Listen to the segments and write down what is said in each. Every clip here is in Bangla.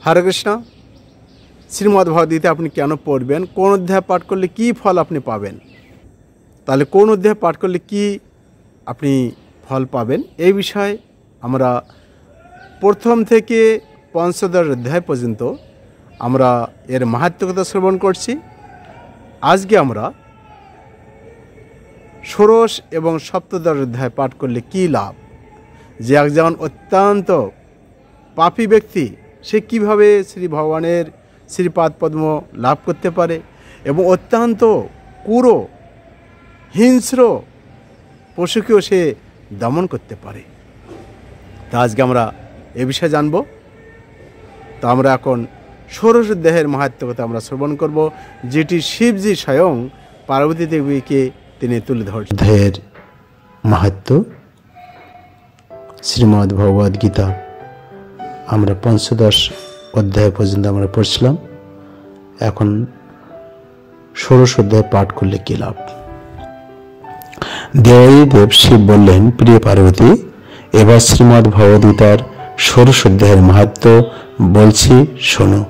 হরে কৃষ্ণ। শ্রীমদ্ ভগবদ্গীতা আপনি কেন পড়বেন, কোন অধ্যায় পাঠ করলে কি ফল আপনি পাবেন, তাহলে কোন অধ্যায় পাঠ করলে কি আপনি ফল পাবেন, এই বিষয়ে আমরা প্রথম থেকে পঞ্চদশ অধ্যায় পর্যন্ত আমরা এর মাহাত্ম্য কথা শ্রবণ করছি। আজকে আমরা ষোড়শ এবং সপ্তদশ অধ্যায় পাঠ করলে কি লাভ, যে একজন অত্যন্ত পাপী ব্যক্তি সে কিভাবে শ্রী ভগবানের শ্রীপাদ পদ্ম লাভ করতে পারে এবং অত্যন্ত ক্রূর হিংস্র পশুকেও সে দমন করতে পারে। তা আজকে আমরা এ বিষয়ে জানব। তো আমরা এখন ষোড়শ অধ্যায়ের মাহাত্ম্য কথা আমরা শ্রবণ করব, যেটি শিবজি স্বয়ং পার্বতী দেবীকে তিনি তুলে ধরেছেন। অধ্যায়ের মাহাত্ম্য শ্রীমদ্ ভগবদ্ গীতা আমরা পঞ্চদশ অধ্যায় পর্যন্ত আমরা পড়ছিলাম। এখন ষোড়শ অধ্যায় পাঠ করলে কি লাভ। দেব শিব বললেন, প্রিয় পার্বতী, এবার শ্রীমদ্ ভগবদ্গীতার ষোড়শ অধ্যায়ের মাহাত্ম্য বলছি, শোনো।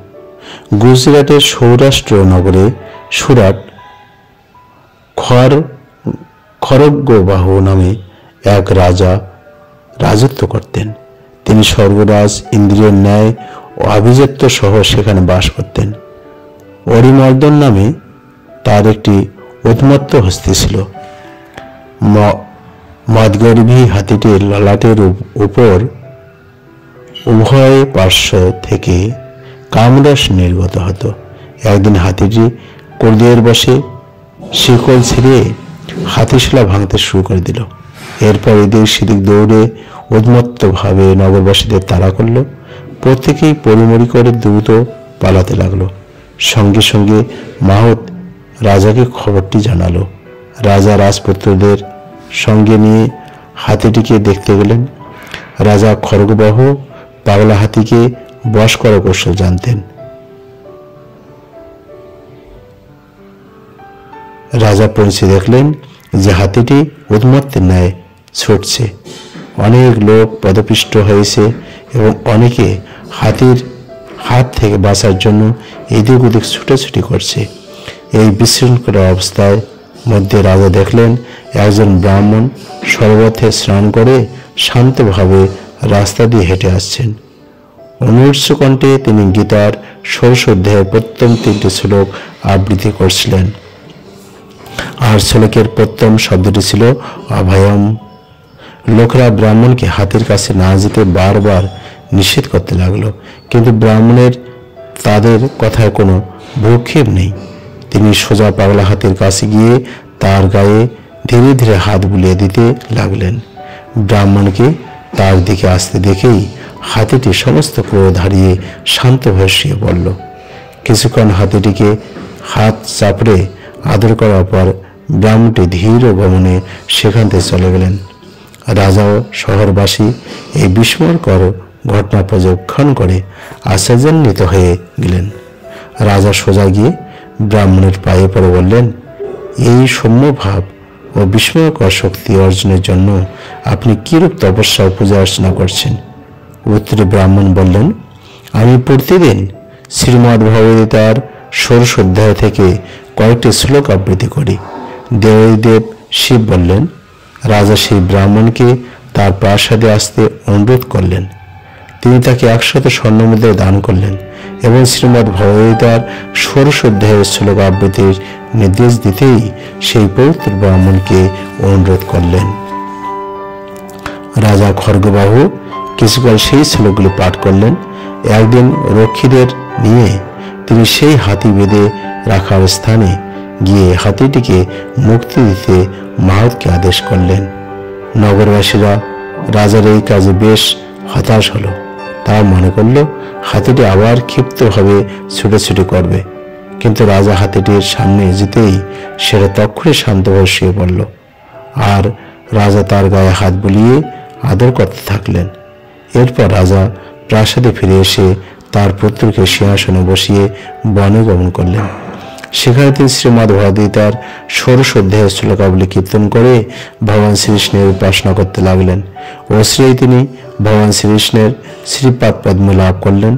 গুজরাটের সৌরাষ্ট্র নগরে সুরাট খড়গবাহু নামে এক রাজা রাজত্ব করতেন। তিনি স্বর্গরাজ ইন্দ্রিয়ের ন্যায় ও আভিজাত্য সহ সেখানে বাস করতেন। অরিমর্দন নামে তার একটি উন্মত্ত হস্তি ছিল। মদগর্ভী হাতিটির ললাটের উপর উভয় পার্শ্ব থেকে কামরস নির্গত হতো। একদিন হাতিটি ক্রোধের বশে শিকল ছিঁড়ে হাতিশালা ভাঙতে শুরু করে দিল। এরপর এদিক সেদিক দৌড়ে উন্মত্তভাবে নগরবাসীদের তাড়া করল। প্রত্যেকেই পরিমরি করে দ্রুত পালাতে লাগলো। সঙ্গে সঙ্গে মাহত রাজাকে খবরটি জানালো। রাজা রাজপুত্রদের সঙ্গে নিয়ে হাতিটিকে দেখতে গেলেন। রাজা খড়গবাহু পাগলা হাতিকে বশ করার কৌশল জানতেন। রাজা পৌঁছে দেখলেন যে হাতিটি উন্মত্তের ন্যায় ছুটছে। অনেক লোক পদপিষ্ট হয়েছে এবং অনেকে হাতির হাত থেকে বাঁচার জন্য এদিক ওদিক ছুটাছুটি করছে। এই বিশৃঙ্খল অবস্থায় মধ্যে রাজা দেখলেন একজন ব্রাহ্মণ সরোবরে স্নান করে শান্তভাবে রাস্তা দিয়ে হেঁটে আসছেন। অনুচ্চ কণ্ঠে তিনি গীতার ষোড়শ অধ্যায়ের প্রথম 3টি শ্লোক আবৃত্তি করছিলেন। আর শ্লোকের প্রথম শব্দটি ছিল অভয়ম। লোকেরা ব্রাহ্মণকে হাতির কাছে না যেতে বারবার নিষেধ করতে লাগলো, কিন্তু ব্রাহ্মণের তাদের কথায় কোনো ভ্রুক্ষেপ নেই। তিনি সোজা পাগলা হাতির কাছে গিয়ে তার গায়ে ধীরে ধীরে হাত বুলিয়ে দিতে লাগলেন। ব্রাহ্মণকে তার দিকে আসতে দেখেই হাতিটি সমস্ত ক্রোধ হারিয়ে শান্ত হয়ে শুয়ে পড়ল। কিছুক্ষণ হাতিটিকে হাত চাপড়ে আদর করার পর ব্রাহ্মণটি ধীর গমনে সেখান থেকে চলে গেলেন। রাজাও শহরবাসী এই বিস্ময়কর ঘটনা পর্যবেক্ষণ করে আশ্চর্যান্বিত হয়ে গেলেন। রাজা সোজা গিয়ে ব্রাহ্মণের পায়ে পড়ে বললেন, এই সৌম্যভাব ও বিস্ময়কর শক্তি অর্জনের জন্য আপনি কিরূপ তপস্যা ও পূজা অর্চনা করছেন? উত্তরে ব্রাহ্মণ বললেন, আমি প্রতিদিন শ্রীমদ্ ভগবদ্গীতার ষোড়শ অধ্যায় থেকে কয়েকটি শ্লোক আবৃত্তি করি। দেব শিব বললেন। রাজা সেই ব্রাহ্মণকে তার প্রাসাদে আসতে অনুরোধ করলেন। তিনি তাকে 100 স্বর্ণমুদ্রা দান করলেন এবং শ্রীমদ্ ভগবদ্গীতার ষোড়শ অধ্যায়ের শ্লোক আবৃত্তির নির্দেশ দিতেই সেই পবিত্র ব্রাহ্মণকে অনুরোধ করলেন। রাজা খড়গবাহু কিছুকাল সেই শ্লোকগুলি পাঠ করলেন। একদিন রক্ষীদের নিয়ে তিনি সেই হাতি বেঁধে রাখার স্থানে গিয়ে হাতিটিকে মুক্তি দিতে মাহতকে আদেশ করলেন। নগরবাসীরা রাজার এই কাজে বেশ হতাশ হলো। তা মনে করল হাতিটি আবার ক্ষিপ্তভাবে ছুটোছুটি করবে, কিন্তু রাজা হাতিটির সামনে যেতেই সেটা তক্ষুনি শান্ত হয়ে শুয়ে পড়ল। আর রাজা তার গায়ে হাত বুলিয়ে আদর করতে থাকলেন। এরপর রাজা প্রাসাদে ফিরে এসে তার পুত্রকে সিংহাসনে বসিয়ে বনে গমন করলেন। সেখানে তিনি শ্রীমদ্ ভগবদ্গীতার ষোড়শ অধ্যায়ের শ্লোকাবলী কীর্তন করে ভগবান শ্রীকৃষ্ণের উপাসনা করতে লাগলেন। অচিরেই তিনি ভগবান শ্রীকৃষ্ণের শ্রীপাদ পদ্ম লাভ করলেন।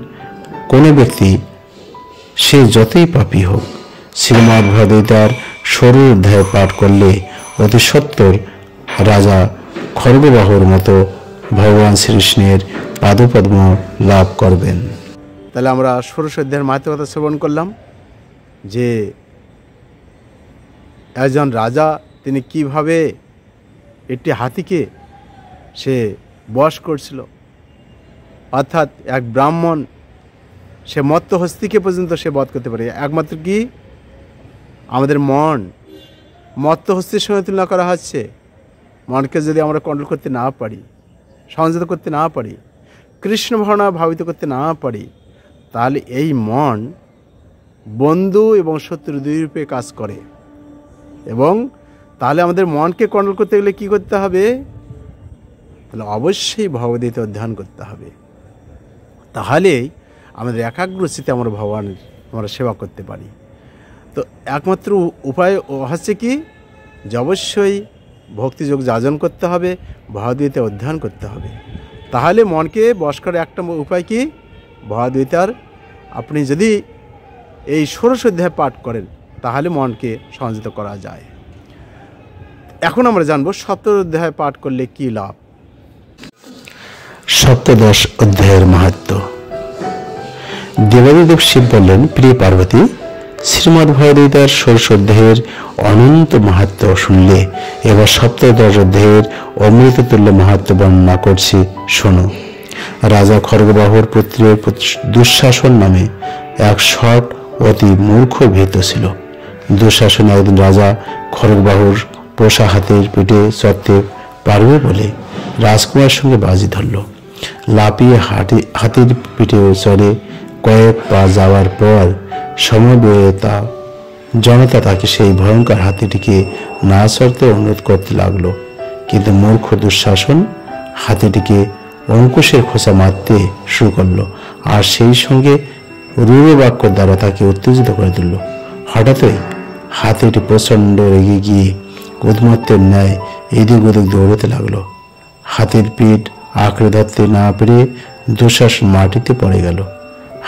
কোনো ব্যক্তি সে যতই পাপী হোক শ্রীমদ্ ভগবদ্গীতার 16 অধ্যায় পাঠ করলে অতি সত্বর রাজা খড়গবাহুর মতো ভগবান শ্রীকৃষ্ণের পাদপদ্ম লাভ করবেন। তাহলে আমরা 16 অধ্যায়ের মাহাত্ম্যকথা শ্রবণ করলাম যে একজন রাজা তিনি কিভাবে একটি হাতিকে সে বশ করছিল, অর্থাৎ এক ব্রাহ্মণ সে মত্ত হস্তিকে পর্যন্ত সে বধ করতে পারে। একমাত্র কি আমাদের মন মত্ত হস্তির সঙ্গে তুলনা করা হচ্ছে। মনকে যদি আমরা কন্ট্রোল করতে না পারি, সংযত করতে না পারি, কৃষ্ণ ভাবনা ভাবিত করতে না পারি, তাহলে এই মন বন্ধু এবং শত্রু দুই রূপে কাজ করে। এবং তাহলে আমাদের মনকে কন্ট্রোল করতে গেলে কী করতে হবে? তাহলে অবশ্যই ভগবদ্গীতা অধ্যয়ন করতে হবে। তাহলেই আমাদের একাগ্রচিত্তে আমরা ভগবানের আমরা সেবা করতে পারি। তো একমাত্র উপায় হচ্ছে কি, যে অবশ্যই ভক্তিযোগ যাজন করতে হবে, ভগবদ্গীতা অধ্যয়ন করতে হবে। তাহলে মনকে বশ করার একটা উপায় কি, ভগবদ্গীতার আপনি যদি এই 16 অধ্যায় পাঠ করেন তাহলে মনকে সংযত করা যায়। এখন আমরা জানবো 17 অধ্যায় পাঠ করলে কি লাভ। সপ্তদশ অধ্যায়ের মাহাত্ম্য। দেবাদিদেব শিব বললেন, প্রিয় পার্বতী, শ্রীমদ্ ভগবদ্গীতার 16 অধ্যায়ের অনন্ত মাহাত্ম্য শুনলে এবার সপ্তদশ অধ্যায়ের অমৃততুল্য মাহাত্ম্য বর্ণনা করছি, শোনো। রাজা খড়গবাহুর পুত্রের দুঃশাসন নামে এক সৎ অতি মূর্খ ভীত ছিল। দুঃশাসন একদিন রাজা খড়গবাহুর পোষা হাতির পিঠে চড়তে পারবে বলে রাজকুমারের সঙ্গে বাজি ধরল। লাফিয়ে হাতির পিঠে চড়ে কয়েক পা যাওয়ার পর সমবেতা জনতা তাকে সেই ভয়ঙ্কর হাতিটিকে না চড়তে অনুরোধ করতে লাগলো। কিন্তু মূর্খ দুঃশাসন হাতিটিকে অঙ্কুশের খোঁচা মারতে শুরু করলো, আর সেই সঙ্গে রূঢ় বাক্য দ্বারা তাকে উত্তেজিত করে তুলল। হঠাৎই হাতিটি প্রচণ্ড রেগে গিয়ে উন্মত্তের ন্যায় এদিক ওদিক দৌড়াতে লাগলো। হাতির পিঠ আঁকড়ে ধরতে না পেরে দুঃশাসন মাটিতে পড়ে গেল।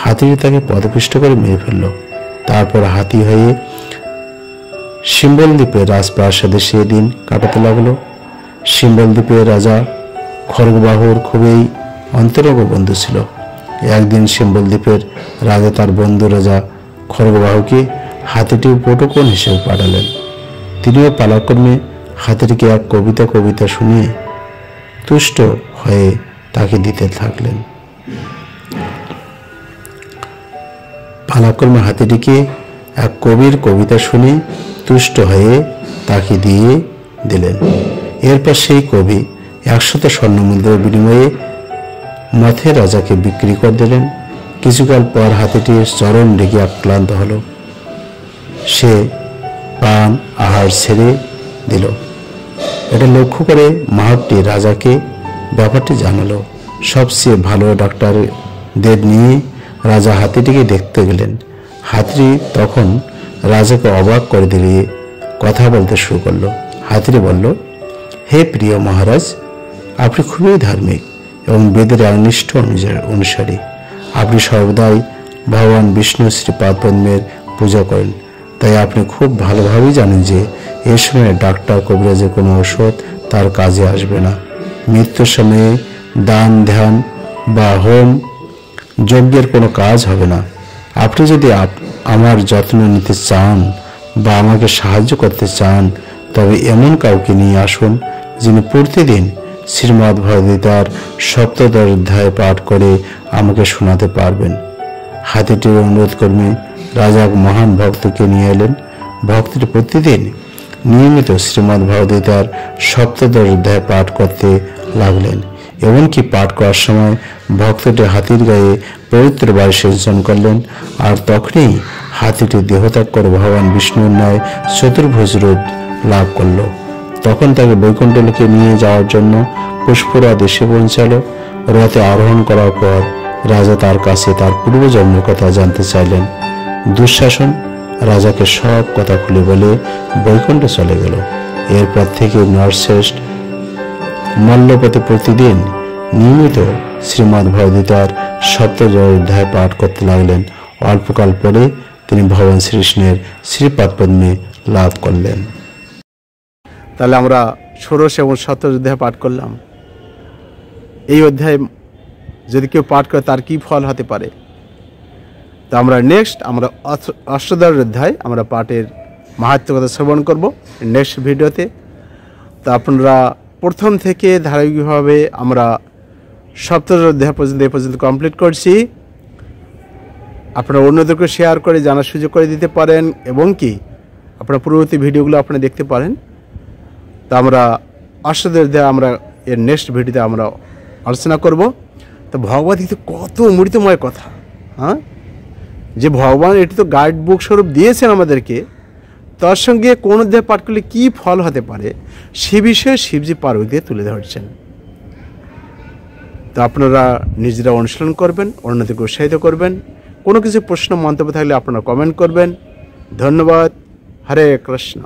হাতিটি তাকে পদপিষ্ট করে মেরে ফেলল। তারপর হাতি হয়ে সিম্বলদ্বীপের রাজপ্রাসাদে সে দিন কাটাতে লাগলো। সিম্বলদ্বীপের রাজা খড়গবাহুর খুবই অন্তরঙ্গ বন্ধু ছিল। একদিন সিম্বলদ্বীপের রাজা তার বন্ধু রাজা খড়গবাহুকে হাতিটির পটকন হিসেবে পাঠালেন। তিনিও পালাক্রমে হাতিটিকে এক কবিতা শুনিয়ে তুষ্ট হয়ে তাকে দিতে থাকলেন। পালাক্রমে হাতিটিকে এক কবির কবিতা শুনে তুষ্ট হয়ে তাকে দিয়ে দিলেন। এরপর সেই কবি 100 স্বর্ণমুদ্রার বিনিময়ে মথের রাজাকে বিক্রি করে দিলেন। কিছুকাল পর হাতিটির চরণ রেগে আক্রান্ত হল। সে পান আহার ছেড়ে দিল। এটা লক্ষ্য করে মাহবটি রাজাকে ব্যাপারটি জানালো। সবচেয়ে ভালো ডাক্তারদের নিয়ে রাজা হাতিটিকে দেখতে গেলেন। হাতিটি তখন রাজাকে অবাক করে দিয়ে কথা বলতে শুরু করলো। হাতিটি বলল, হে প্রিয় মহারাজ, আপনি খুবই ধার্মিক এবং বেদের একনিষ্ঠ অনুসারী। আপনি সর্বদাই ভগবান বিষ্ণু শ্রীপাদপদ্মের পূজা করেন। তাই আপনি খুব ভালোভাবেই জানেন যে এ সময় ডাক্তার কবিরাজের কোনো ঔষধ তার কাজে আসবে না। মৃত্যুর সময়ে দান ধ্যান বা হোম যজ্ঞের কোনো কাজ হবে না। আপনি যদি আমার যত্ন নিতে চান বা আমাকে সাহায্য করতে চান, তবে এমন কাউকে নিয়ে আসুন যিনি প্রতিদিন শ্রীমদ্ ভগবদ্গীতার 17 অধ্যায় পাঠ করে আমাকে শোনাতে পারবেন। হাতিটির অনুরোধ ক্রমে রাজা মহান ভক্তকে নিয়ে এলেন। ভক্তটি প্রতিদিন নিয়মিত শ্রীমদ্ ভগবদ্গীতার 17 অধ্যায় পাঠ করতে লাগলেন। এমনকি পাঠ করার সময় ভক্তটি হাতির গায়ে পবিত্র বায়ু সেচন করলেন, আর তখনই হাতিটি দেহত্যাগ করে ভগবান বিষ্ণুর ন্যায় চতুর্ভুজ রূপ লাভ করল। তখন তাকে বৈকুণ্ঠ লোকে নিয়ে যাওয়ার জন্য পুষ্পরা দেশে পৌঁছালো। রথে আরোহণ করার পর রাজা তার কাছে তার পূর্বজন্মের কথা জানতে চাইলেন। দুঃশাসন রাজাকে সব কথা খুলে বলে বৈকুণ্ঠে চলে গেল। এরপর থেকে নরশ্রেষ্ঠ মল্লপতি প্রতিদিন নিয়মিত শ্রীমদ্ ভগবদ্গীতার সপ্তম অধ্যায় পাঠ করতে লাগলেন। অল্পকাল পরে তিনি ভগবান শ্রীকৃষ্ণের শ্রীপাদ পদ্মে লাভ করলেন। তাহলে আমরা ষোড়শ এবং সপ্তম অধ্যায় পাঠ করলাম। এই অধ্যায় যদি কেউ পাঠ করে তার কি ফল হতে পারে, তো আমরা নেক্সট অষ্টাদশ অধ্যায় আমরা পাঠের মাহাত্ম্য কথা শ্রবণ করব নেক্সট ভিডিওতে। তো আপনারা প্রথম থেকে ধারাবাহিকভাবে আমরা সপ্তদশ অধ্যায় পর্যন্ত এ পর্যন্ত কমপ্লিট করছি। আপনারা অন্যদেরকে শেয়ার করে জানার সুযোগ করে দিতে পারেন এবং কি আপনারা পূর্ববর্তী ভিডিওগুলো আপনারা দেখতে পারেন। তো আমরা অষ্টাদশ অধ্যায় আমরা এর নেক্সট ভিডিওতে আমরা আলোচনা করব। তো ভগবত গীতা কত অমৃতময় কথা, হ্যাঁ, যে ভগবান এটি তো গাইড বুক স্বরূপ দিয়েছেন আমাদেরকে, তার সঙ্গে কোন অধ্যায় পাঠ করলে কী ফল হতে পারে সে বিষয়ে শিবজি পার্বতীকে তুলে ধরছেন। তো আপনারা নিজেরা অনুশীলন করবেন, অন্যদেরকে উৎসাহিত করবেন। কোনো কিছু প্রশ্ন মন্তব্য থাকলে আপনারা কমেন্ট করবেন। ধন্যবাদ। হরে কৃষ্ণ।